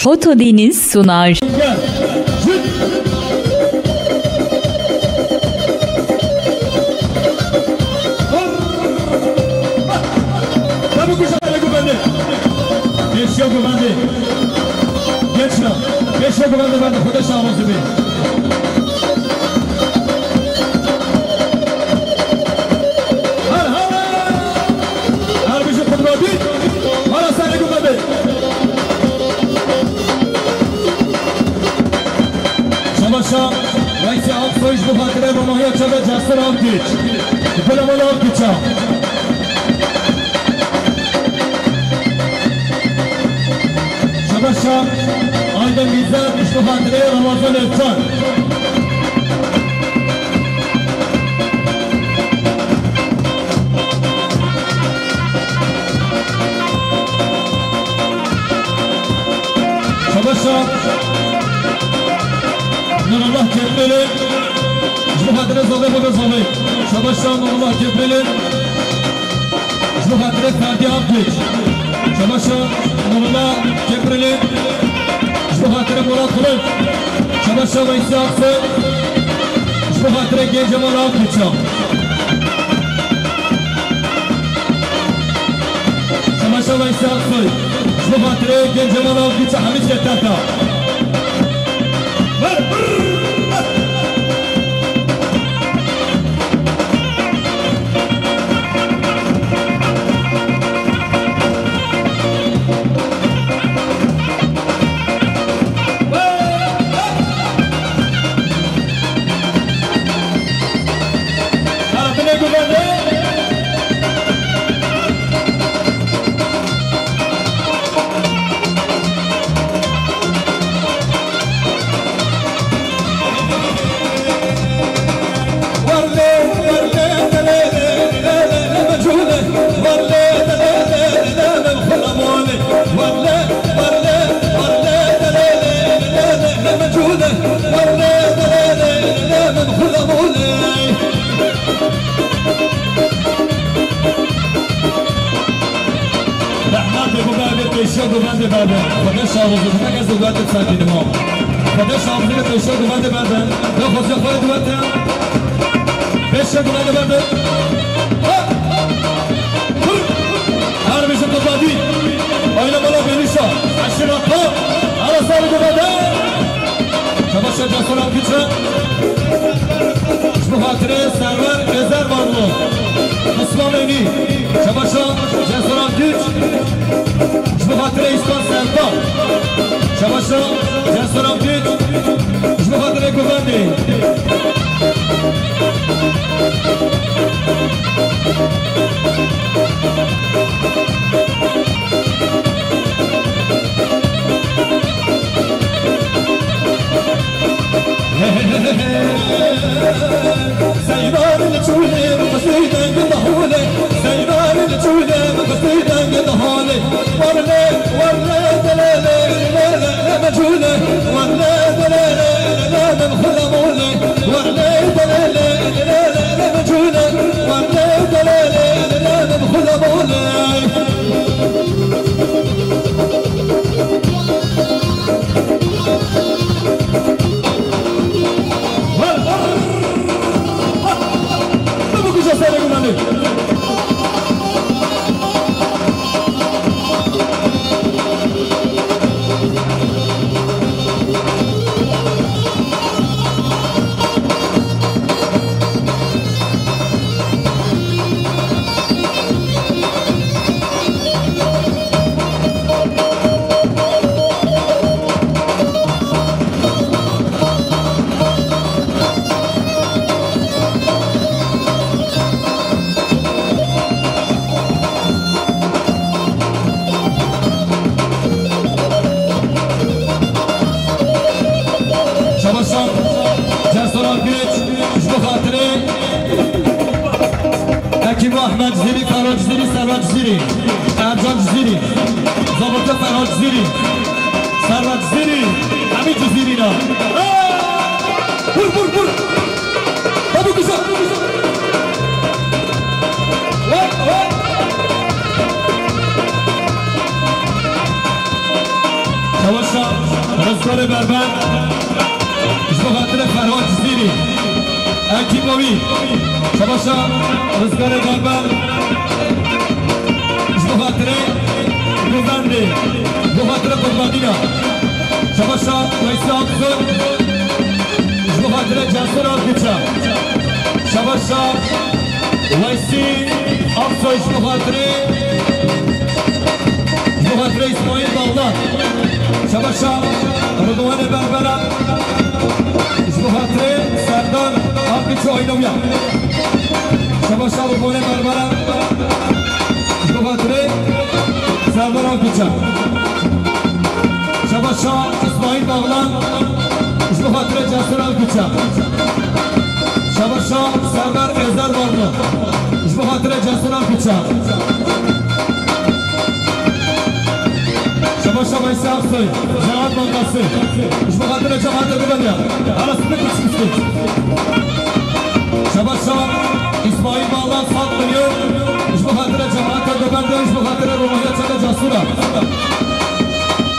Foto Deniz sunar. رئیس افزایش به خاطر مماهیت شده جسر آمدیچ دپلمان آمدیچا شباشا آیدن میزد ایش به خاطر رمضان افشان شباشا نور الله كبري جبو خاطر زوغي بوغي زوغي شباشا نور الله كبري جبو خاطر فردي عبديج شباشا نور الله كبري جبو خاطر مراد خليف شباشا ويسي عبسي جبو خاطر جي جمال عبديجا شباشا ويسي عبسي جبو خاطر جي جمال عبديجا حميد كتاتا شباشا رزگار بربند اشبه خاطر فرهاد جزیری اکی باوی شباشا رزگار بربند اشبه خاطر گوزنده دو خاطر قربانینا شباشا ویسی آبزون اشبه خاطر جسر آبگیچا شباشا ویسی آبزو اشبه خاطر اسماعیل باغلان شباشا رضوان بربرا اشبه خاطر سردار آبگیچا آینویا شباشا رضوان بربرا اشبه خاطر سردار آبگیچا شباشا اسماعیل باغلان اشبه خاطر جسر آبگیچا شباشا سردار ازار باغلان اشبه خاطر جسر آبگیچا شباشا ویسی افسوی جهاد منقصی اشبه خاطر جماعت گبنیا arasında kısmıştı شباشا اسماعیل باغلان 7 milyon اشبه خاطر جماعت گبنیا اشبه خاطر رومانیا چند جاسورا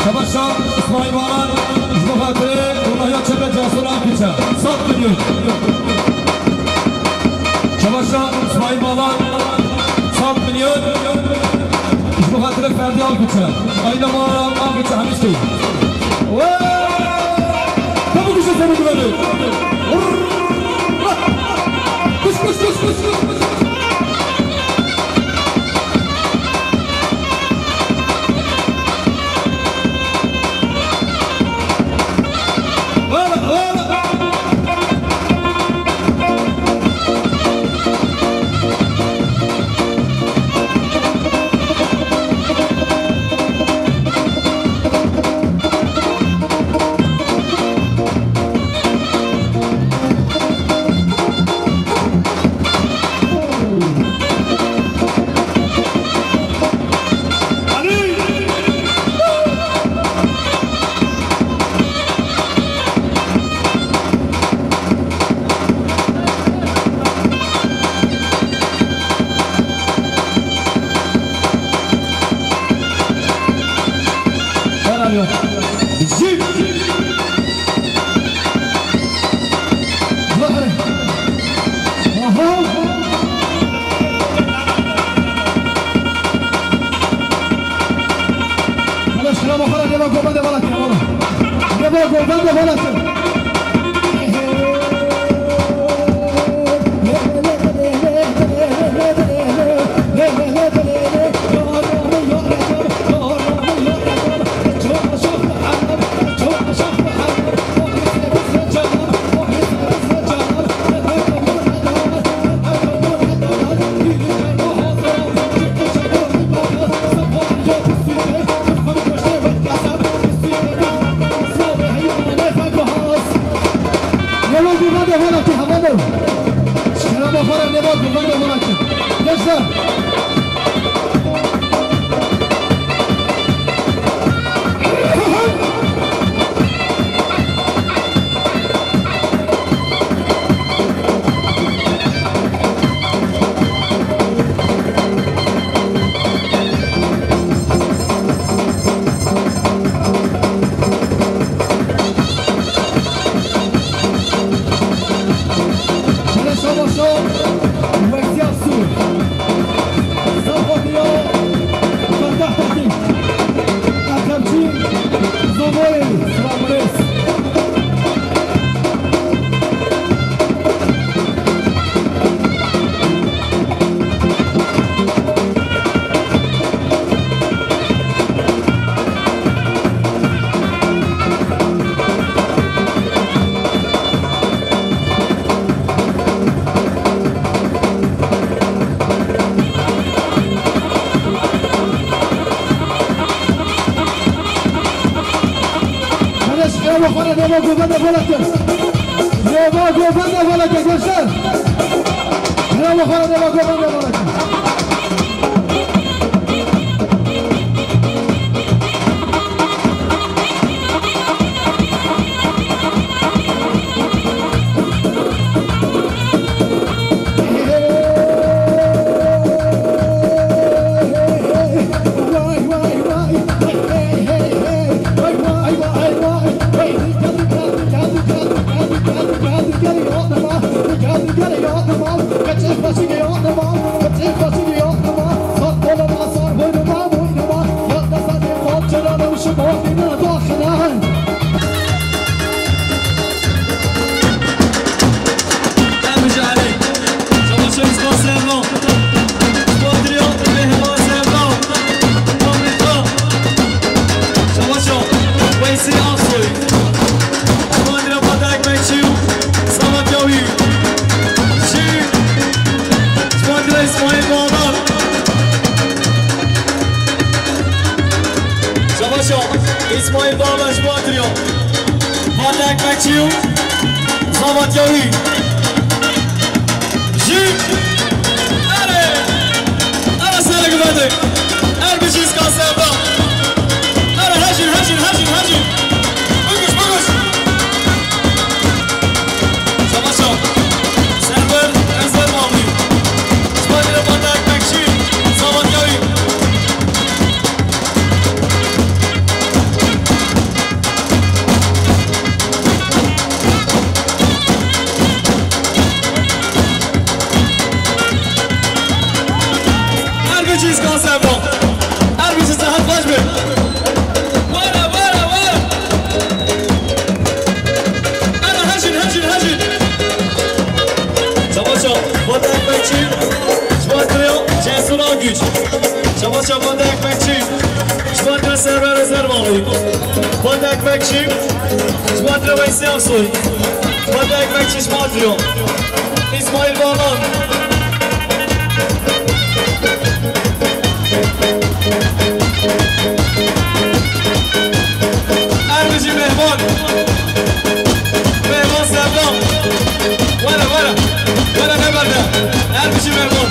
شباشا اسماعیل باغلان اشبه خاطر رومانیا چند جاسورا پیچا 7 milyon شباشا اسماعیل باغلان 7 milyon اشبه خاطر فردی آبگیچا آینه ما آبگیچا همیشتی تبو کشه تبو گبنی کش کش کش کش کش Bye. İsmail Bağlaş Batırıyor. Fatih Ekmekçiyim. Zavat Yavi. Jim. Ara sana güvendik. Erbiçiz Kasev'da. Ara hacin. Bukuş. Savaşa. Server Enzer Mavli. İsmail'e Fatih Ekmekçi. Zavat Yavi. Erbiçiz Kasev'da. Erbiçiz Zahat Başbir. Vara. Ara hacin. Savaşa. Fatih Ekmekçi. Şubatırıyor. Cesur Ağgüç. Savaşa Fatih Ekmekçi. Şubatırıyor Server Rezervalı. Fatih Ekmekçi. Şubatırıyor Veysi Aksoy. Fatih Ekmekçi Şubatırıyor. İsmail Bağlan. Erbici Mehman Sevdam. Vara ne berde? Erbici Mehman.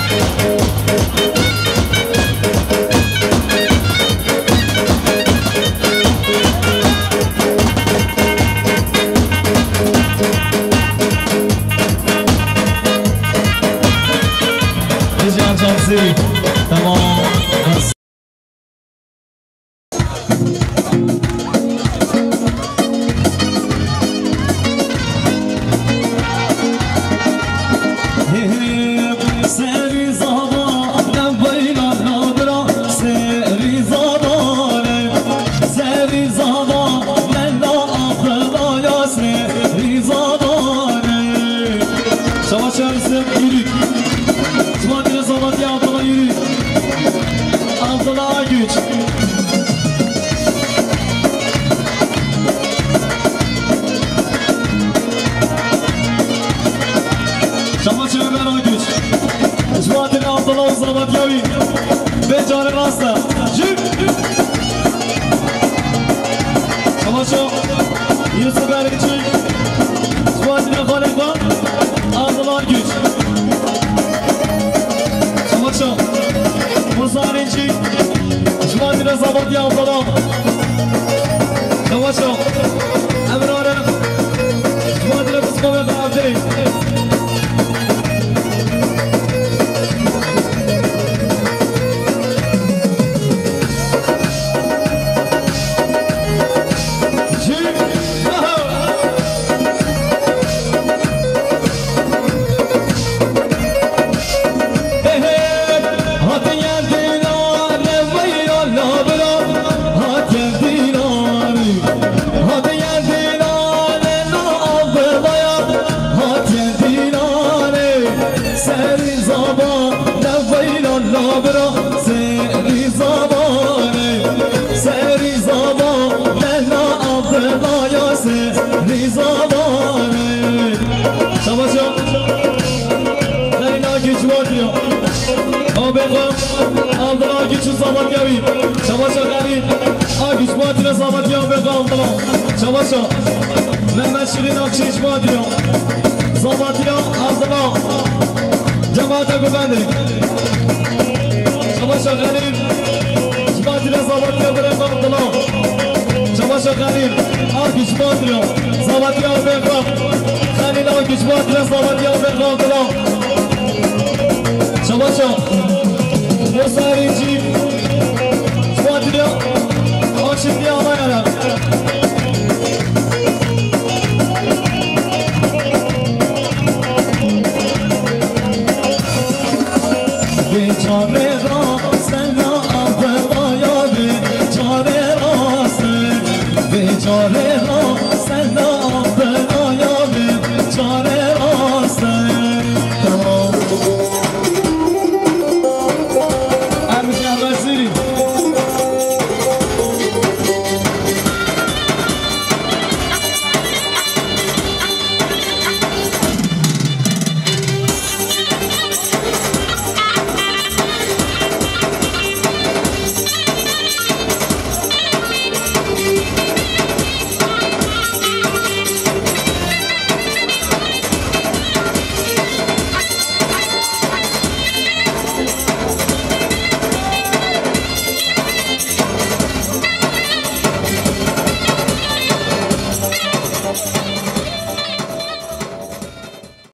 Rican Cansi. Tamam. Yusuf Erbiçi, Şubat'ın Khalifa, Abdullah Güç. Savaşa, Musa Arinci, Şubat'ın Zabatya Abdullah. Savaşa, Emre Arem, Şubat'ın Kısmı ve Abdüley. Abdullah Güç'ün Zabat Yavi. Çavaşa Galil. Agüç Muhatine Zabat Yavi Abdullah. Çavaşa Mehmet Şirin Akşiş Muhatine Zabat Yavi Abdullah. Cemaate güvendik. Çavaşa Galil. Muhatine Zabat Yavi Abdullah. Çavaşa Galil. Agüç Muhatine Zabat Yavi Abdullah. Galil Agüç Muhatine Zabat Yavi Abdullah. Çavaşa Musa Arinci, Şubat'ın Akşimli Amayana. Beçare rasena Abdullah Yavi, beçare rasena, beçare rasena.